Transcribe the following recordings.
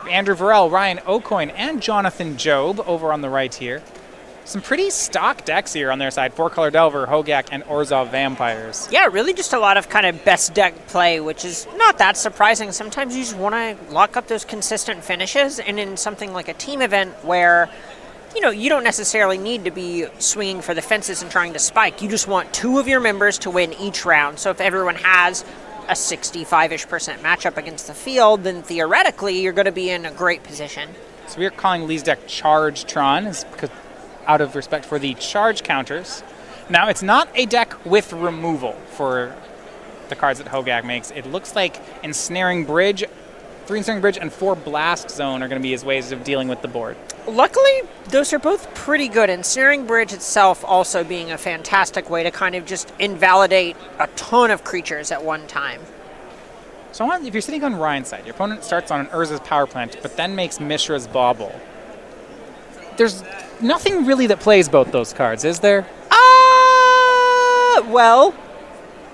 Andrew Vorel, Ryan Aucoin, and Jonathan Job over on the right here. Some pretty stock decks here on their side. 4-color Delver, Hogak, and Orzhov Vampires. Yeah, really just a lot of kind of best deck play, which is not that surprising. Sometimes you just want to lock up those consistent finishes, and in something like a team event where, you know, you don't necessarily need to be swinging for the fences and trying to spike. You just want 2 of your members to win each round. So if everyone has a 65-ish% matchup against the field, then theoretically you're going to be in a great position. So we are calling Lee's deck Charge Tron, because out of respect for the charge counters. Now, it's not a deck with removal for the cards that Hogak makes. It looks like Ensnaring Bridge, 3 Ensnaring Bridge, and 4 Blast Zone are going to be his ways of dealing with the board. Luckily, those are both pretty good. Ensnaring Bridge itself also being a fantastic way to kind of just invalidate a ton of creatures at one time. So if you're sitting on Ryan's side, your opponent starts on an Urza's Power Plant, but then makes Mishra's Bauble. There's nothing really that plays both those cards, is there? Well,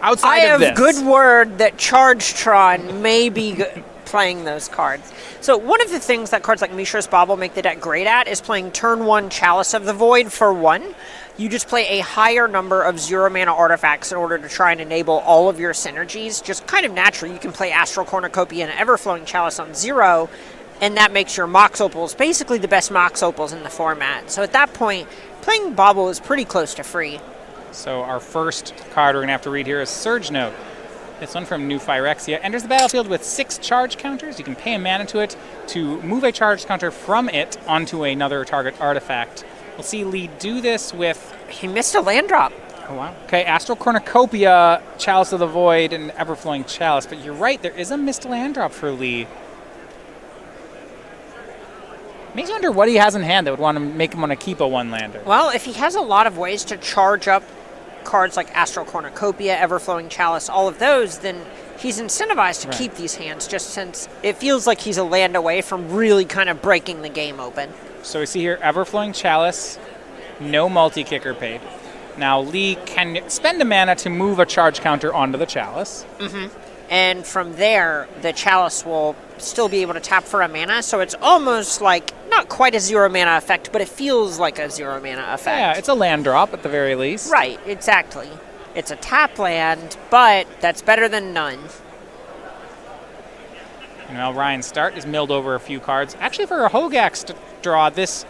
outside I of this. have good word that Chargetron may be playing those cards. So one of the things that cards like Mishra's Bauble make the deck great at is playing turn 1 Chalice of the Void for 1. You just play a higher number of 0-mana artifacts in order to try and enable all of your synergies. Just kind of naturally, you can play Astral Cornucopia and Everflowing Chalice on 0, and that makes your Mox Opals basically the best Mox Opals in the format. So at that point, playing Bauble is pretty close to free. So our first card we're going to have to read here is Surge Note. This one from New Phyrexia enters the battlefield with 6 charge counters. You can pay a mana to it to move a charge counter from it onto another target artifact. We'll see Lee do this with... He missed a land drop. Oh, wow. Okay, Astral Cornucopia, Chalice of the Void, and Everflowing Chalice. But you're right, there is a missed land drop for Lee. Makes you wonder what he has in hand that would want to make him want to keep a 1-lander. Well, if he has a lot of ways to charge up cards like Astral Cornucopia, Everflowing Chalice, all of those, then he's incentivized to keep these hands, just since it feels like he's a land away from really kind of breaking the game open. So we see here Everflowing Chalice, no multi-kicker paid. Now Lee can spend a mana to move a charge counter onto the Chalice. And from there, the Chalice will still be able to tap for a mana, so it's almost like, not quite a 0-mana effect, but it feels like a 0-mana effect. Yeah, it's a land drop at the very least. Right, exactly. It's a tap land, but that's better than none. Now Ryan's start is milled over a few cards. Actually, for a Hogak draw, this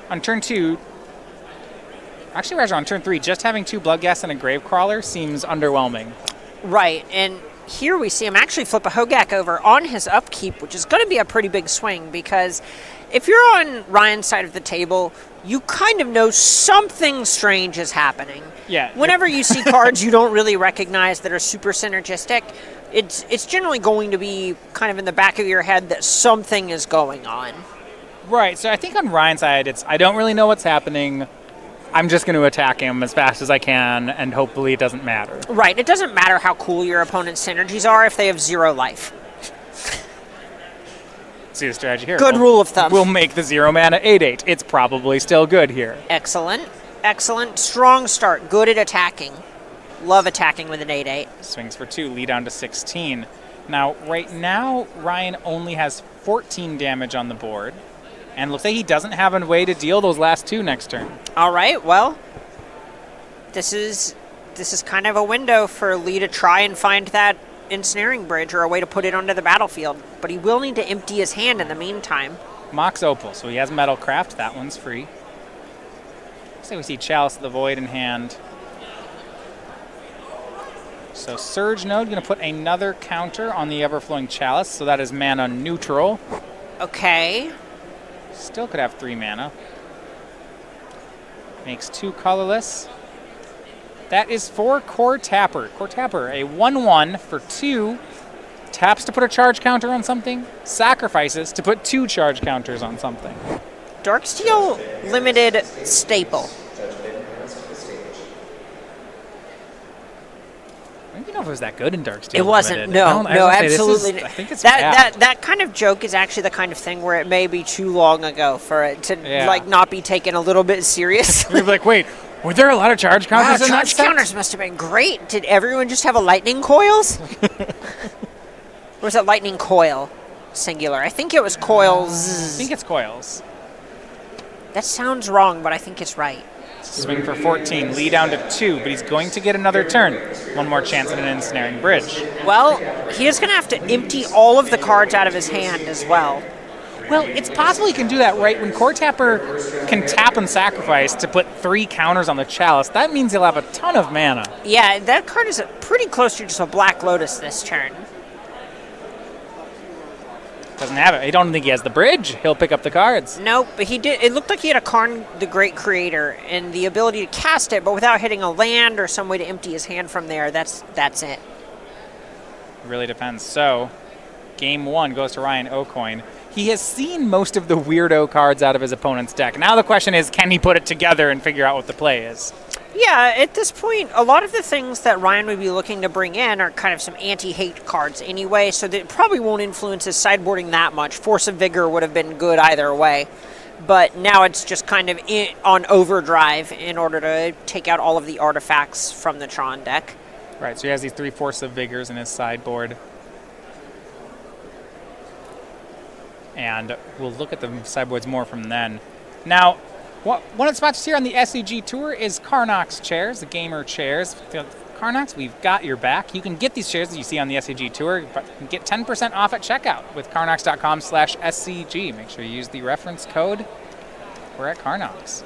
on turn 2... Actually, Raja, on turn 3, just having 2 Bloodghast and a Gravecrawler seems underwhelming. Right, and here we see him actually flip a Hogak over on his upkeep, which is going to be a pretty big swing, because if you're on Ryan's side of the table, you kind of know something strange is happening. Yeah. Whenever you see cards you don't really recognize that are super synergistic, it's generally going to be kind of in the back of your head that something is going on. Right, so I think on Ryan's side, it's I don't really know what's happening. I'm just going to attack him as fast as I can, and hopefully it doesn't matter. Right, it doesn't matter how cool your opponent's synergies are if they have 0 life. See the strategy here. Good rule of thumb. We'll make the 0-mana 8/8. It's probably still good here. Excellent. Excellent. Strong start. Good at attacking. Love attacking with an 8/8. Swings for 2, lead down to 16. Now, right now, Ryan only has 14 damage on the board. And looks like he doesn't have a way to deal those last 2 next turn. All right, well, this is kind of a window for Lee to try and find that Ensnaring Bridge or a way to put it onto the battlefield. But he will need to empty his hand in the meantime. Mox Opal, so he has Metalcraft. That one's free. So we see Chalice of the Void in hand. So Surge Node going to put another counter on the Everflowing Chalice, so that is mana neutral. Okay. Still could have 3 mana. Makes 2 colorless. That is for Core Tapper. Core Tapper, a 1/1 for 2. Taps to put a charge counter on something. Sacrifices to put 2 charge counters on something. Darksteel limited staple. I don't even know if it was that good in Darksteel. It wasn't. Limited. No, absolutely. I think it's bad. That kind of joke is actually the kind of thing where it may be too long ago for it to like not be taken a little bit seriously. You're like, wait, were there a lot of charge counters in that charge set? counters must have been great. Did everyone just have a lightning coils? Or was it lightning coil? singular. I think it was coils. I think it's coils. That sounds wrong, but I think it's right. Swing for 14. Lee down to 2, but he's going to get another turn. One more chance at an ensnaring bridge. Well, he is going to have to empty all of the cards out of his hand as well. Well, it's possible he can do that right when Core Tapper can tap and sacrifice to put 3 counters on the Chalice. That means he'll have a ton of mana. Yeah, that card is pretty close to just a Black Lotus this turn. Doesn't have it. I don't think he has the bridge. He'll pick up the cards. Nope, but he did. It looked like he had a Karn the Great Creator and the ability to cast it, but without hitting a land or some way to empty his hand from there. That's it. It really depends. So, game 1 goes to Ryan Aucoin. He has seen most of the weirdo cards out of his opponent's deck. Now the question is, can he put it together and figure out what the play is? Yeah, at this point, a lot of the things that Ryan would be looking to bring in are kind of some anti-hate cards anyway, so that it probably won't influence his sideboarding that much. Force of Vigor would have been good either way. But now it's just kind of on overdrive in order to take out all of the artifacts from the Tron deck. Right, so he has these 3 Force of Vigors in his sideboard. And we'll look at the sideboards more from then. Now, one of the spots here on the SCG Tour is Karnak's chairs, the gamer chairs. Karnak's, we've got your back. You can get these chairs that you see on the SCG Tour, but you can get 10% off at checkout with karnaks.com/SCG. Make sure you use the reference code. We're at Karnak's.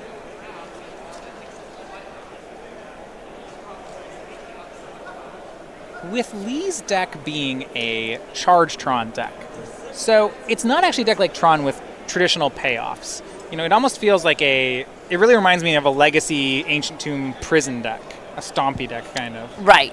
With Lee's deck being a Charge Tron deck, so it's not actually a deck like Tron with traditional payoffs. You know, it almost feels like it really reminds me of a Legacy Ancient Tomb Prison deck, a stompy deck kind of. Right.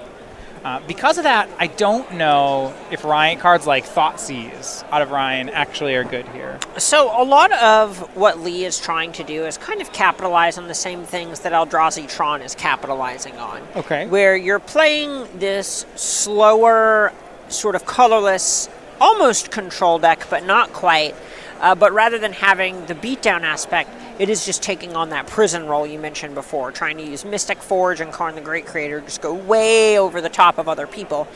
Because of that, I don't know if Ryan cards like Thoughtseize out of Ryan actually are good here. So a lot of what Lee is trying to do is kind of capitalize on the same things that Eldrazi Tron is capitalizing on. Okay. Where you're playing this slower, sort of colorless, almost control deck, but not quite. But rather than having the beatdown aspect, it is just taking on that prison role you mentioned before, trying to use Mystic Forge and Karn the Great Creator, just go way over the top of other people.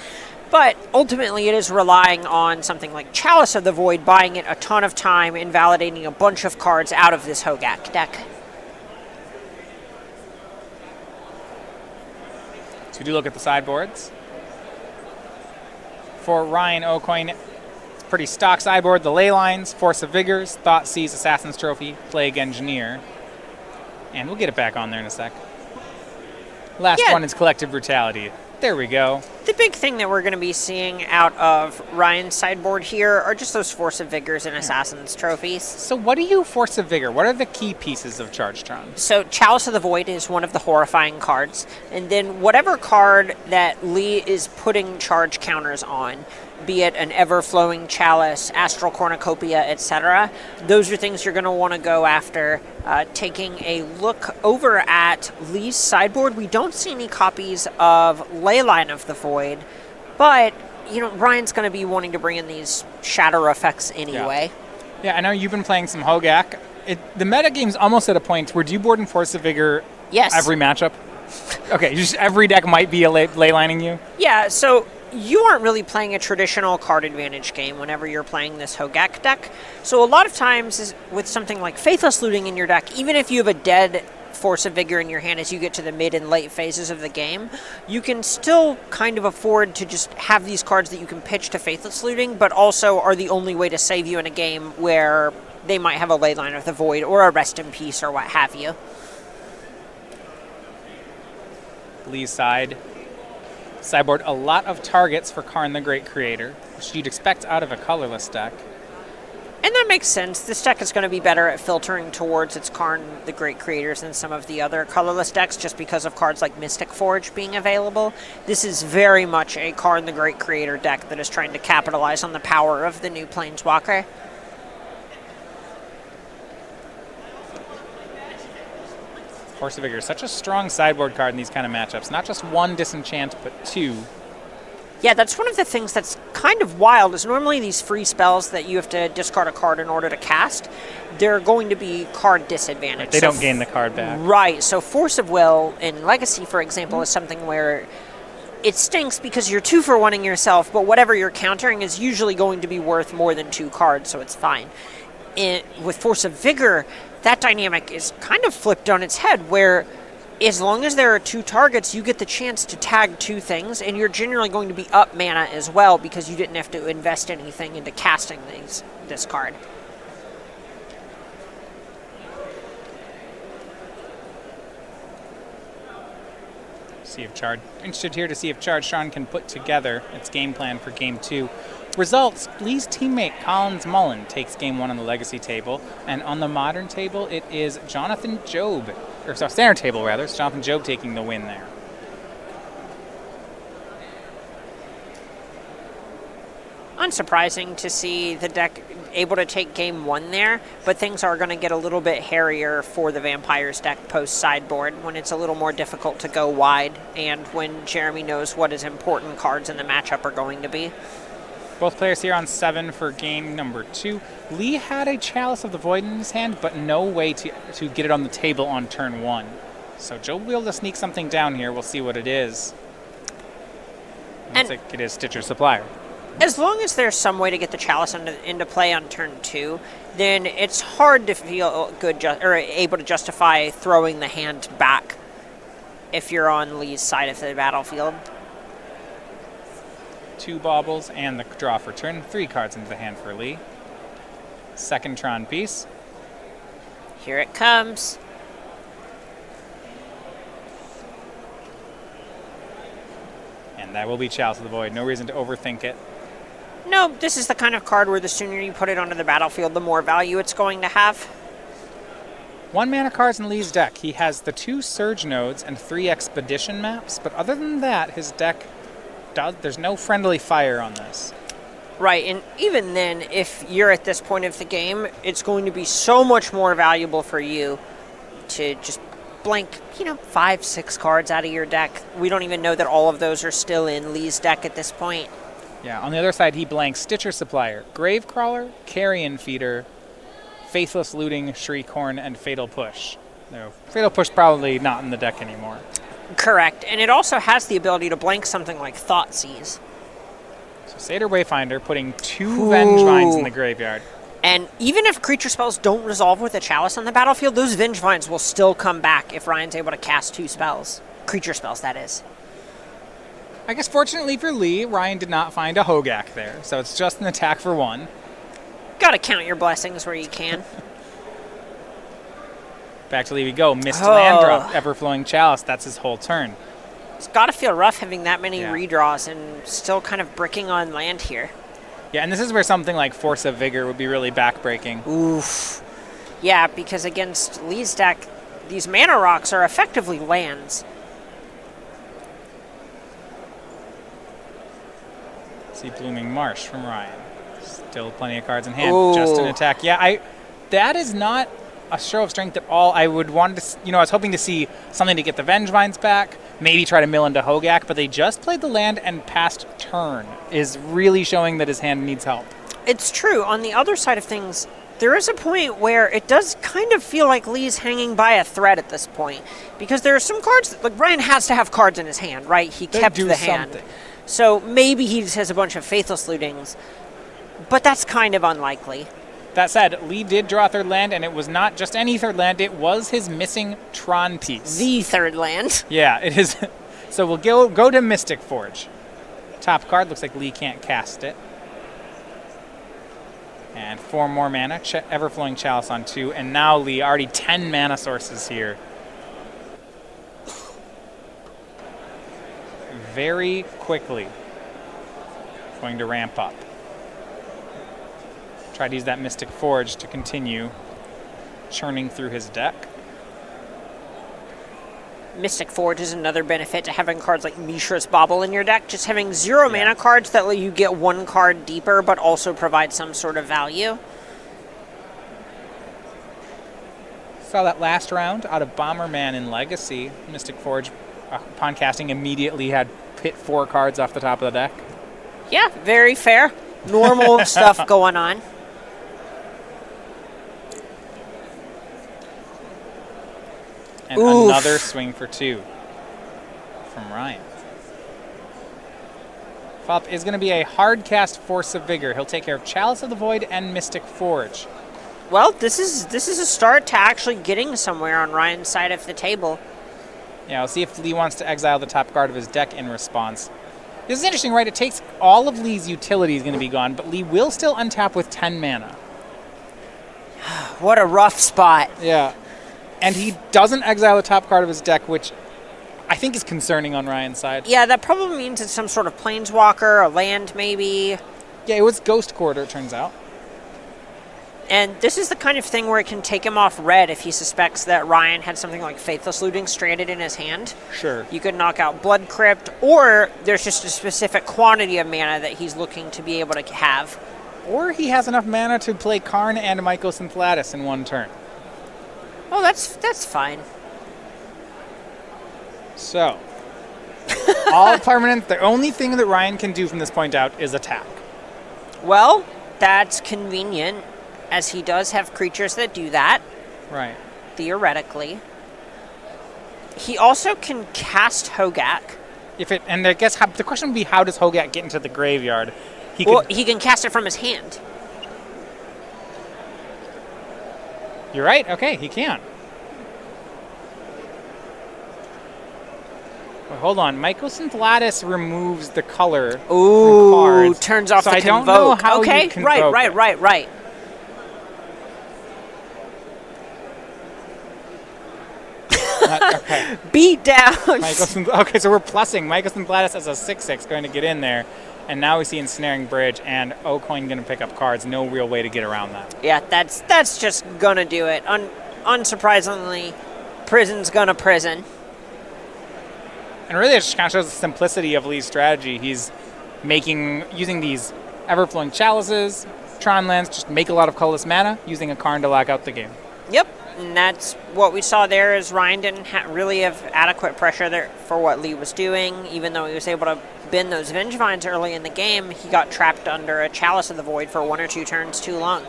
But ultimately it is relying on something like Chalice of the Void, buying it a ton of time, invalidating a bunch of cards out of this Hogak deck. So we do look at the sideboards. For Ryan Aucoin, pretty stock sideboard. The Ley Lines, Force of Vigors, Thoughtseize, Assassin's Trophy, Plague Engineer. And we'll get it back on there in a sec. Last one is Collective Brutality. There we go. The big thing that we're going to be seeing out of Ryan's sideboard here are just those Force of Vigors and Assassin's Trophies. So what do you Force of Vigor? What are the key pieces of Charge Tron? So Chalice of the Void is one of the horrifying cards. And then whatever card that Lee is putting charge counters on, be it an Ever-Flowing Chalice, Astral Cornucopia, etc., those are things you're going to want to go after. Taking a look over at Lee's sideboard, we don't see any copies of Leyline of the Void, but Ryan's going to be wanting to bring in these shatter effects anyway. Yeah, I know you've been playing some Hogak. The metagame's almost at a point where do you board in Force of Vigor every matchup? Okay, just every deck might be a leylining you? Yeah, so you aren't really playing a traditional card advantage game whenever you're playing this Hogak deck. So a lot of times with something like Faithless Looting in your deck, even if you have a dead Force of Vigor in your hand as you get to the mid and late phases of the game, you can still kind of afford to just have these cards that you can pitch to Faithless Looting, but also are the only way to save you in a game where they might have a Leyline of the Void or a Rest in Peace or what have you. Lee's sideboard, a lot of targets for Karn the Great Creator, which you'd expect out of a colorless deck. And that makes sense. This deck is going to be better at filtering towards its Karn the Great Creators than some of the other colorless decks just because of cards like Mystic Forge being available. This is very much a Karn the Great Creator deck that is trying to capitalize on the power of the new Planeswalker. Force of Vigor is such a strong sideboard card in these kind of matchups. Not just one disenchant, but 2. Yeah, that's one of the things that's kind of wild, is normally these free spells that you have to discard a card in order to cast, they're going to be card disadvantage. Right, they don't gain the card back. Right, so Force of Will in Legacy, for example, is something where it stinks because you're 2-for-1ing yourself, but whatever you're countering is usually going to be worth more than 2 cards, so it's fine. With Force of Vigor, that dynamic is kind of flipped on its head, where as long as there are 2 targets, you get the chance to tag 2 things, and you're generally going to be up mana as well because you didn't have to invest anything into casting this card. Interested here to see if Charge Tron can put together its game plan for Game 2. Results, Lee's teammate Collins Mullen takes Game 1 on the Legacy table, and on the Modern table it is Jonathan Job, or sorry, Standard table rather, it's Jonathan Job taking the win there. Unsurprising to see the deck able to take Game 1 there, but things are going to get a little bit hairier for the Vampires deck post-sideboard when it's a little more difficult to go wide and when Jeremy knows what his important cards in the matchup are going to be. Both players here on 7 for game number 2. Lee had a Chalice of the Void in his hand, but no way to get it on the table on turn 1. So Joe will be able to sneak something down here. We'll see what it is. Looks like it is Stitcher Supplier. As long as there's some way to get the Chalice into play on turn 2, then it's hard to feel good or able to justify throwing the hand back if you're on Lee's side of the battlefield. 2 baubles and the draw for turn. 3 cards into the hand for Lee. Second Tron piece. Here it comes. And that will be Chalice of the Void. No reason to overthink it. No, this is the kind of card where the sooner you put it onto the battlefield, the more value it's going to have. 1 mana cards in Lee's deck. He has the 2 Surge Nodes and 3 Expedition maps, but other than that, his deck there's no friendly fire on this. Right, and even then, if you're at this point of the game, it's going to be so much more valuable for you to just blank, 5, 6 cards out of your deck. We don't even know that all of those are still in Lee's deck at this point. Yeah, on the other side, he blanks Stitcher Supplier, Gravecrawler, Carrion Feeder, Faithless Looting, Shriekhorn, and Fatal Push. No, Fatal Push probably not in the deck anymore. Correct, and it also has the ability to blank something like Thoughtseize. So Satyr Wayfinder putting 2 Vengevines in the graveyard. And even if creature spells don't resolve with a Chalice on the battlefield, those Vengevines will still come back if Ryan's able to cast 2 spells. Creature spells, that is. I guess fortunately for Lee, Ryan did not find a Hogak there, so it's just an attack for 1. Gotta count your blessings where you can. Back to Lee we go. Missed land drop, Everflowing Chalice. That's his whole turn. It's gotta feel rough having that many redraws and still kind of bricking on land here. Yeah, and this is where something like Force of Vigor would be really backbreaking. Oof. Yeah, because against Lee's deck, these mana rocks are effectively lands. See Blooming Marsh from Ryan. Still plenty of cards in hand. Just an attack. Yeah, that is not a show of strength at all. I would want to, I was hoping to see something to get the Vengevines back, maybe try to mill into Hogak, but they just played the land and passed turn, is really showing that his hand needs help. It's true. On the other side of things, there is a point where it does kind of feel like Lee's hanging by a thread at this point, because there are some cards, like Ryan has to have cards in his hand, right? He kept the hand. So maybe he just has a bunch of Faithless Lootings, but that's kind of unlikely. That said, Lee did draw a 3rd land, and it was not just any 3rd land, it was his missing Tron piece. The 3rd land. Yeah, it is. So we'll go to Mystic Forge. Top card, looks like Lee can't cast it. And 4 more mana, Everflowing Chalice on 2, and now Lee, already 10 mana sources here. Very quickly going to ramp up. Try to use that Mystic Forge to continue churning through his deck. Mystic Forge is another benefit to having cards like Mishra's Bauble in your deck. Just having 0 mana cards that let you get 1 card deeper but also provide some sort of value. Saw that last round out of Bomberman in Legacy. Mystic Forge, upon casting, immediately had hit 4 cards off the top of the deck. Yeah, very fair. Normal stuff going on. And another swing for 2 from Ryan. Follow-up is going to be a hard cast Force of Vigor. He'll take care of Chalice of the Void and Mystic Forge. Well, this is a start to actually getting somewhere on Ryan's side of the table. Yeah, we'll see if Lee wants to exile the top card of his deck in response. This is interesting, right? It takes all of Lee's utilities going to be gone, but Lee will still untap with 10 mana. What a rough spot. Yeah. And he doesn't exile the top card of his deck, which I think is concerning on Ryan's side. Yeah, that probably means it's some sort of planeswalker, a land maybe. Yeah, it was Ghost Quarter, it turns out. And this is the kind of thing where it can take him off red if he suspects that Ryan had something like Faithless Looting stranded in his hand. Sure. You could knock out Blood Crypt, or there's just a specific quantity of mana that he's looking to be able to have. Or he has enough mana to play Karn and Mycosynthelatus in one turn. Oh, that's fine. So, all permanent, the only thing that Ryan can do from this point out is attack. Well, that's convenient, as he does have creatures that do that. Right. Theoretically. He also can cast Hogak. And I guess the question would be, how does Hogak get into the graveyard? He can cast it from his hand. You're right. Okay, he can. Wait, hold on. Mycosynthelatus removes the color from cards. Turns off so the I convoke. don't know how okay, you convoke right. Okay. Beat down. Okay, so we're plussing Mycosynthelatus as a 6/6 going to get in there. And now we see Ensnaring Bridge and Aucoin going to pick up cards. No real way to get around that. Yeah, that's just going to do it. Unsurprisingly, Prison's going to prison. And really, it just kind of shows the simplicity of Lee's strategy. He's using these Everflowing Chalices, Tron lands, just make a lot of colorless mana, using a Karn to lock out the game. Yep, and that's what we saw there. Is Ryan didn't really have adequate pressure there for what Lee was doing, even though he was able to bend those Vengevines early in the game. He got trapped under a Chalice of the Void for 1 or 2 turns too long.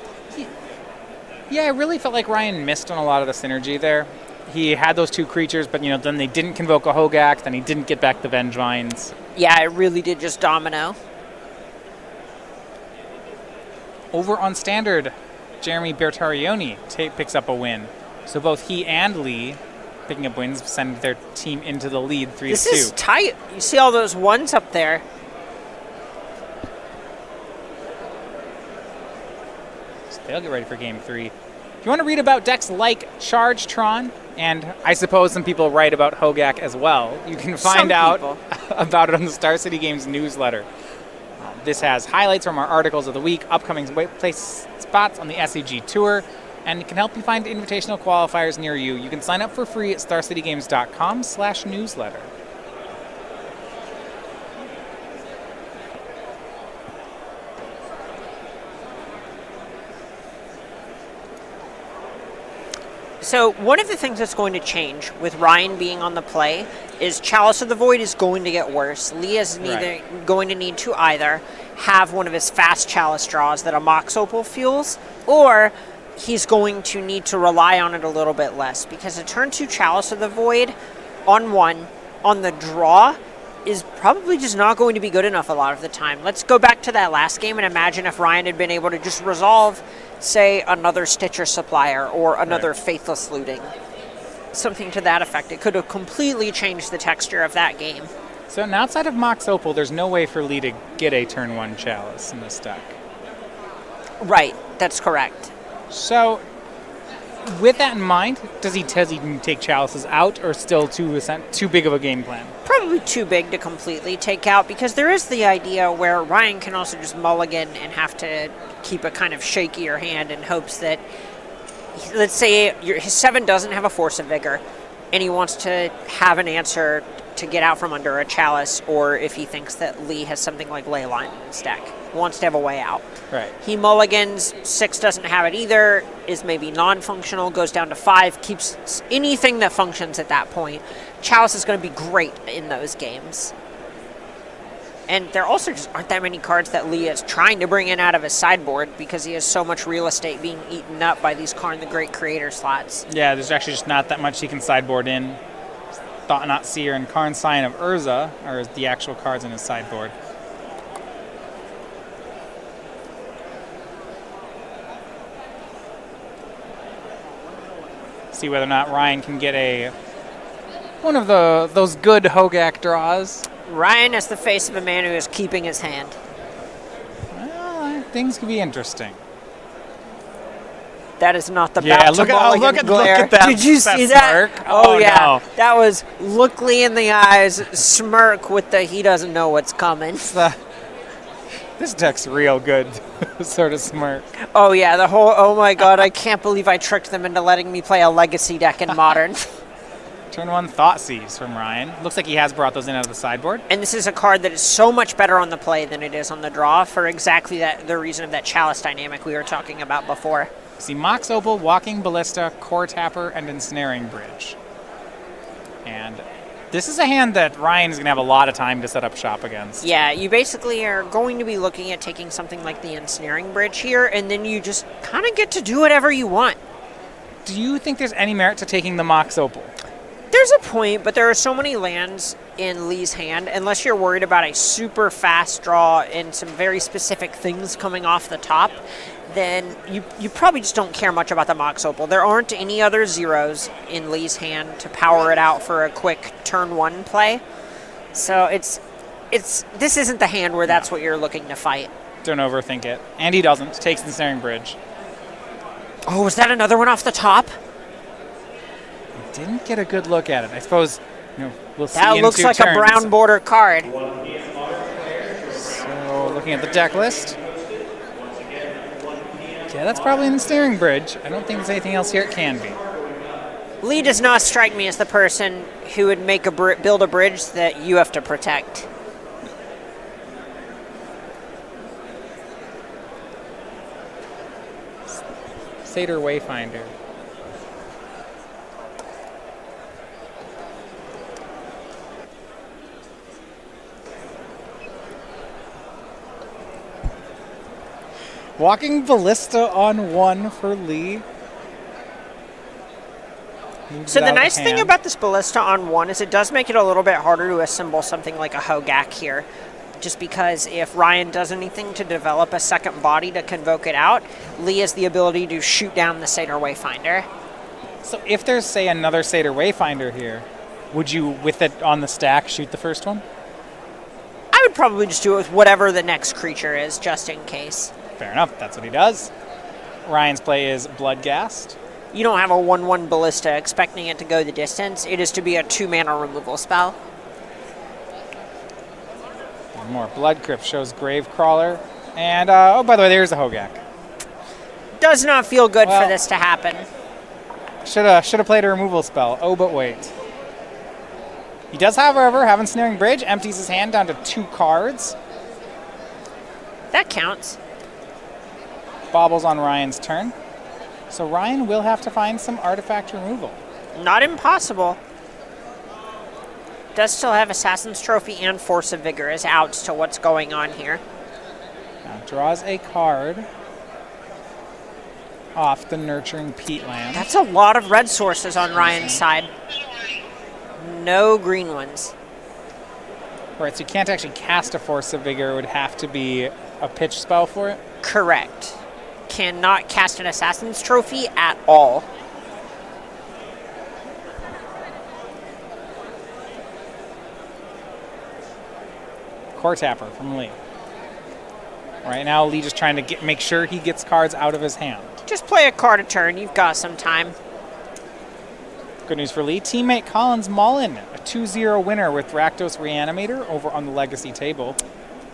Yeah, I really felt like Ryan missed on a lot of the synergy there. He had those 2 creatures, but then they didn't convoke a Hogak, then he didn't get back the Vengevines. Yeah, it really did just domino. Over on Standard, Jeremy Bertarioni picks up a win. So both he and Lee, picking up wins, send their team into the lead 3-2. This is tight. You see all those ones up there. So they'll get ready for Game 3. If you want to read about decks like Charge Tron, and I suppose some people write about Hogak as well, you can find out about it on the Star City Games newsletter. This has highlights from our articles of the week, upcoming place spots on the SCG Tour, and it can help you find invitational qualifiers near you. You can sign up for free at starcitygames.com/newsletter. So one of the things that's going to change with Ryan being on the play is Chalice of the Void is going to get worse. Lee is going to need to either have one of his fast Chalice draws that a Mox Opal fuels, or he's going to need to rely on it a little bit less, because a turn 2 Chalice of the Void on 1 on the draw is probably just not going to be good enough a lot of the time. Let's go back to that last game and imagine if Ryan had been able to just resolve, say, another Stitcher Supplier or another Faithless Looting. Something to that effect. It could have completely changed the texture of that game. So outside of Mox Opal, there's no way for Lee to get a turn 1 Chalice in this deck. Right, that's correct. So, with that in mind, does he take Chalices out, or still too big of a game plan? Probably too big to completely take out, because there is the idea where Ryan can also just mulligan and have to keep a kind of shakier hand in hopes that, let's say his 7 doesn't have a Force of Vigor, and he wants to have an answer to get out from under a Chalice, or if he thinks that Lee has something like Leyline in his deck, wants to have a way out. Right. He mulligans, 6 doesn't have it either, is maybe non-functional, goes down to 5, keeps anything that functions at that point. Chalice is going to be great in those games. And there also just aren't that many cards that Lee is trying to bring in out of his sideboard, because he has so much real estate being eaten up by these Karn the Great Creator slots. Yeah, there's actually just not that much he can sideboard in. Thought Not Seer and Karn Sign of Urza are the actual cards in his sideboard. see whether or not Ryan can get one of those good Hogak draws. Ryan is the face of a man who is keeping his hand. Well, things could be interesting. That is not the Yeah, look at that. Did you see that? Smirk. Oh yeah, no. that was look Lee in the eyes, smirk with the he doesn't know what's coming. This deck's real good, sort of smirk. Oh yeah, the whole oh my god, I can't believe I tricked them into letting me play a legacy deck in Modern. Turn 1 Thoughtseize from Ryan. Looks like he has brought those in out of the sideboard. And this is a card that is so much better on the play than it is on the draw for exactly the reason of that Chalice dynamic we were talking about before. See Mox Opal, Walking Ballista, Core Tapper, and Ensnaring Bridge. And this is a hand that Ryan is going to have a lot of time to set up shop against. Yeah, you basically are going to be looking at taking something like the Ensnaring Bridge here, and then you just kind of get to do whatever you want. Do you think there's any merit to taking the Mox Opal? There's a point, but there are so many lands in Lee's hand, unless you're worried about a super fast draw and some very specific things coming off the top, then you probably just don't care much about the Mox Opal. There aren't any other zeros in Lee's hand to power it out for a quick turn 1 play. So this isn't the hand where that's what you're looking to fight. Don't overthink it. And he doesn't. Takes Ensnaring Bridge. Oh, was that another one off the top? Didn't get a good look at it. I suppose we'll see. That looks like a brown border card. So looking at the deck list. Yeah, that's probably an Ensnaring Bridge. I don't think there's anything else here it can be. Lee does not strike me as the person who would make build a bridge that you have to protect. Satyr Wayfinder. Walking Ballista on 1 for Lee. So the nice thing about this Ballista on 1 is it does make it a little bit harder to assemble something like a Hogak here. Just because if Ryan does anything to develop a second body to convoke it out, Lee has the ability to shoot down the Satyr Wayfinder. So if there's, say, another Satyr Wayfinder here, would you, with it on the stack, shoot the first one? I would probably just do it with whatever the next creature is, just in case. Fair enough, that's what he does. Ryan's play is Bloodghast. You don't have a 1/1 Ballista expecting it to go the distance. It is to be a 2-mana removal spell. One more. Blood Crypt shows Gravecrawler. And, oh, by the way, there's a Hogak. Does not feel good for this to happen. Should have played a removal spell. Oh, but wait. He does, however, have Ensnaring Bridge. Empties his hand down to 2 cards. That counts. Bobbles on Ryan's turn. So Ryan will have to find some artifact removal. Not impossible. Does still have Assassin's Trophy and Force of Vigor as outs to what's going on here. Now draws a card off the Nurturing Peatland. That's a lot of red sources on Ryan's side. No green ones. Right, so you can't actually cast a Force of Vigor. It would have to be a pitch spell for it? Correct. Cannot cast an Assassin's Trophy at all. Core Tapper from Lee. Right now, Lee just trying to make sure he gets cards out of his hand. Just play a card a turn. You've got some time. Good news for Lee. Teammate Collins Mullen, a 2-0 winner with Rakdos Reanimator over on the Legacy table.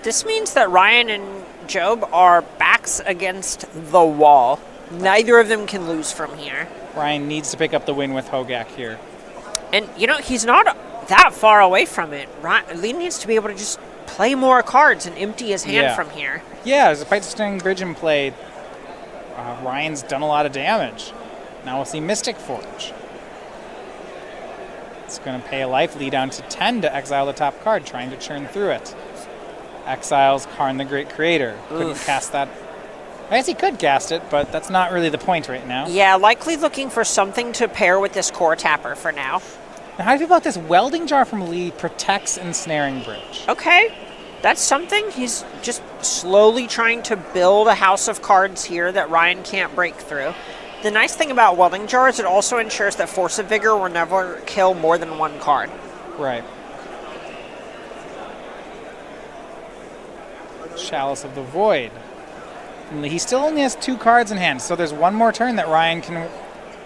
This means that Ryan and Job are backs against the wall. Neither of them can lose from here. Ryan needs to pick up the win with Hogak here. And, he's not that far away from it. Lee needs to be able to just play more cards and empty his hand from here. Yeah, despite Ensnaring Bridge in play, Ryan's done a lot of damage. Now we'll see Mystic Forge. It's going to pay a life, Lee down to 10 to exile the top card, trying to churn through it. Exiles Karn the Great Creator. Couldn't cast that. I guess he could cast it, but that's not really the point right now. Yeah, likely looking for something to pair with this Core Tapper for now. Now, how do you feel about this Welding Jar from Lee protects Ensnaring Bridge? Okay, that's something. He's just slowly trying to build a house of cards here that Ryan can't break through. The nice thing about welding jar is it also ensures that Force of Vigor will never kill more than one card. Right. Chalice of the Void. And he still only has 2 cards in hand, so there's one more turn that Ryan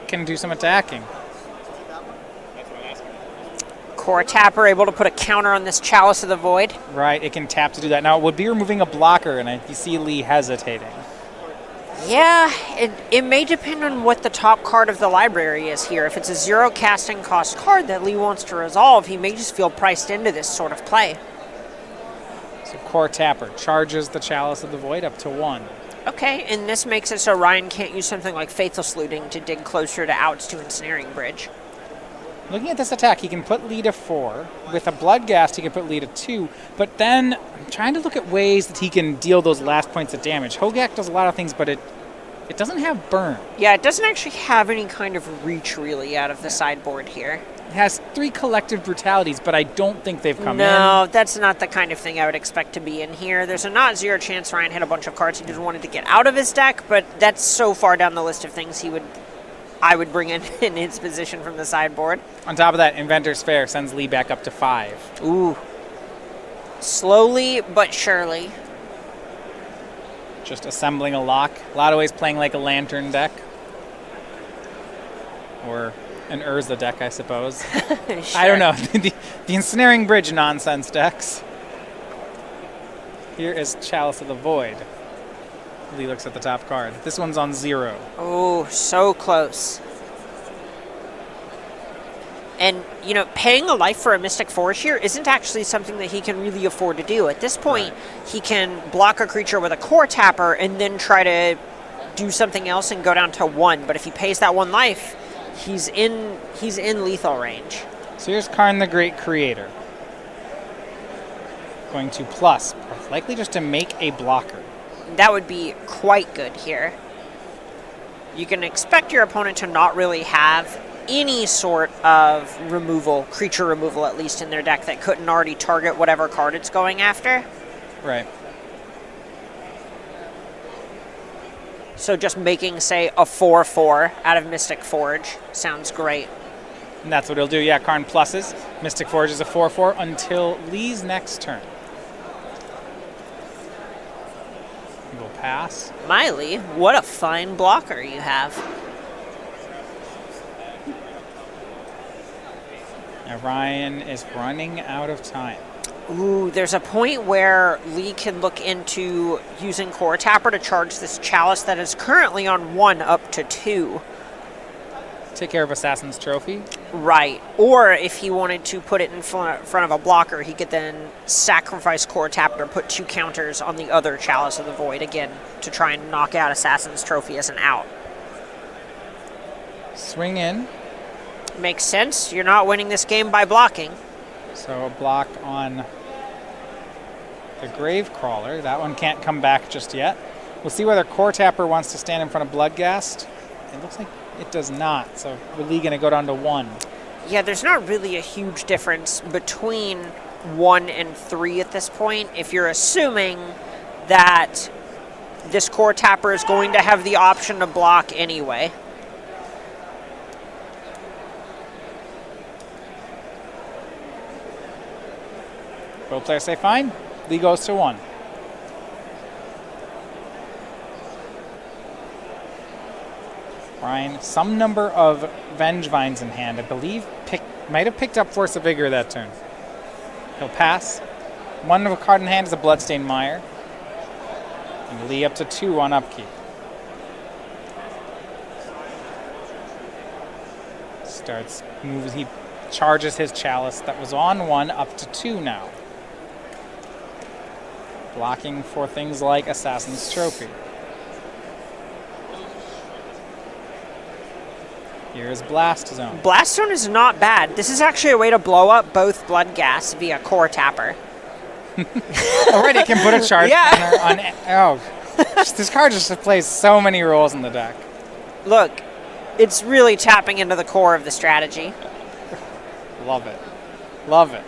can do some attacking. Core Tapper able to put a counter on this Chalice of the Void. Right, it can tap to do that. Now, it would be removing a blocker, and you see Lee hesitating. Yeah, it may depend on what the top card of the library is here. If it's a 0 casting cost card that Lee wants to resolve, he may just feel priced into this sort of play. So Core Tapper charges the Chalice of the Void up to 1. Okay, and this makes it so Ryan can't use something like Faithless Looting to dig closer to outs to Ensnaring Bridge. Looking at this attack, he can put Lee to 4. With a Bloodghast, he can put Lee to 2. But then, I'm trying to look at ways that he can deal those last points of damage. Hogak does a lot of things, but it doesn't have burn. Yeah, it doesn't actually have any kind of reach, really, out of the sideboard here. It has 3 collective brutalities, but I don't think they've come in. No, that's not the kind of thing I would expect to be in here. There's a not 0 chance Ryan had a bunch of cards he just wanted to get out of his deck, but that's so far down the list of things I would bring in his position from the sideboard. On top of that, Inventor's Fair sends Lee back up to 5. Ooh. Slowly but surely. Just assembling a lock. A lot of ways playing like a Lantern deck. Or an Urza deck, I suppose. Sure. I don't know. the Ensnaring Bridge nonsense decks. Here is Chalice of the Void. Lee looks at the top card. This one's on 0. Oh, so close. And, you know, paying a life for a Mystic Forge here isn't actually something that he can really afford to do. At this point, he can block a creature with a Core Tapper and then try to do something else and go down to 1. But if he pays that 1 life, he's in lethal range. So here's Karn the Great Creator. Going to plus, likely just to make a blocker. That would be quite good here. You can expect your opponent to not really have any sort of removal, creature removal at least, in their deck that couldn't already target whatever card it's going after. Right. So just making, say, a 4/4 out of Mystic Forge sounds great. And that's what he'll do. Yeah, Karn pluses. Mystic Forge is a 4/4 until Lee's next turn. We'll pass. Miley, what a fine blocker you have. Now Ryan is running out of time. Ooh, there's a point where Lee can look into using Core Tapper to charge this Chalice that is currently on 1 up to 2. Take care of Assassin's Trophy. Right. Or if he wanted to put it in front of a blocker, he could then sacrifice Core Tapper to put 2 counters on the other Chalice of the Void, again, to try and knock out Assassin's Trophy as an out. Swing in. Makes sense. You're not winning this game by blocking. So a block on the Gravecrawler. That one can't come back just yet. We'll see whether Core Tapper wants to stand in front of Bloodghast. It looks like it does not. So we're going to go down to 1. Yeah, there's not really a huge difference between 1 and 3 at this point. If you're assuming that this Core Tapper is going to have the option to block anyway. Both players say fine. Lee goes to 1. Ryan, some number of Vengevines in hand. I believe might have picked up Force of Vigor that turn. He'll pass. 1 of a card in hand is a Bloodstained Mire. And Lee up to 2 on upkeep. Moves. He charges his Chalice that was on 1 up to 2 now. Blocking for things like Assassin's Trophy. Here's Blast Zone. Blast Zone is not bad. This is actually a way to blow up both Bloodghast via Core Tapper. Already it can put a charge Yeah. counter on. This card just plays so many roles in the deck. Look, it's really tapping into the core of the strategy. Love it. Love it.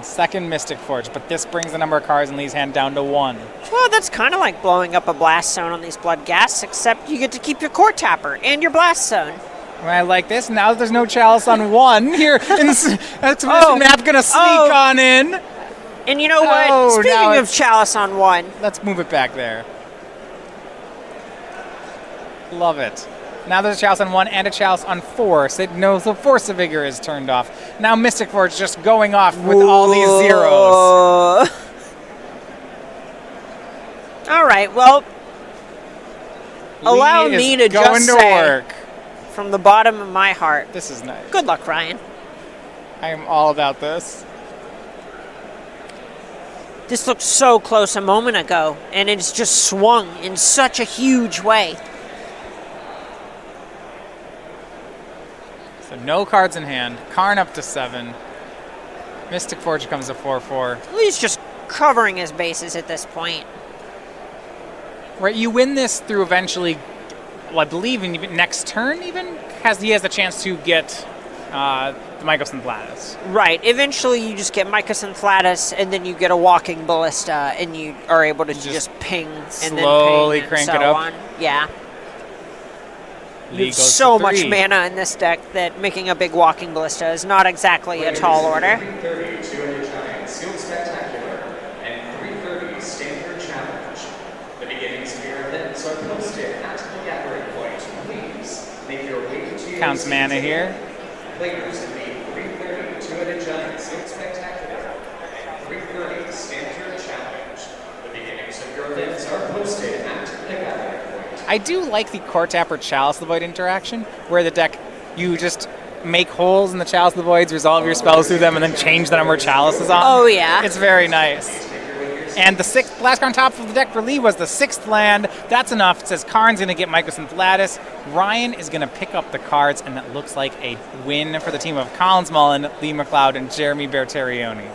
second Mystic Forge, but this brings the number of cards in Lee's hand down to 1. Well, that's kind of like blowing up a blast zone on these blood gas, except you get to keep your court tapper and your blast zone. I like this. Now that there's no chalice on 1 here, Expedition Map gonna sneak on in. And you know what? Speaking of chalice on 1, let's move it back there. Love it. Now there's a chalice on 1 and a chalice on 4. So Force of Vigor is turned off. Now Mystic Forge just going off with all these zeros. All right, well, allow me to just say, from the bottom of my heart, this is nice. Good luck, Ryan. I am all about this. This looked so close a moment ago, and it's just swung in such a huge way. So no cards in hand. Karn up to 7. Mystic Forge comes to 4/4. He's just covering his bases at this point. Right, you win this through eventually, well, I believe in next turn even, he has the chance to get the Mycos and Thladis. Right, eventually you just get Mycos and Thladis, and then you get a Walking Ballista, and you are able to just ping and slowly then ping crank and so it up. on. Yeah. Lee There's goes so to much 3. mana in this deck that making a big Walking Ballista is not exactly a tall order. 330 two-headed giant, sealed spectacular, and 330 standard challenge. The beginnings of your events are posted at the gathering point. Please make your way to your Counts mana here. Players in the 330 two-headed giant, sealed spectacular, and 330 standard challenge. The beginnings of your events are posted at the gathering point. I do like the Court Tapper Chalice of the Void interaction, where the deck, you just make holes in the Chalice of the Voids, resolve your spells through them, and then change the number of chalices on. Oh, yeah. It's very nice. And the 6th, last card on top of the deck for Lee was the 6th land. That's enough. It says Karn's going to get Mycos and Thladis. Ryan is going to pick up the cards, and that looks like a win for the team of Collins Mullen, Lee McLeod, and Jeremy Bertarioni.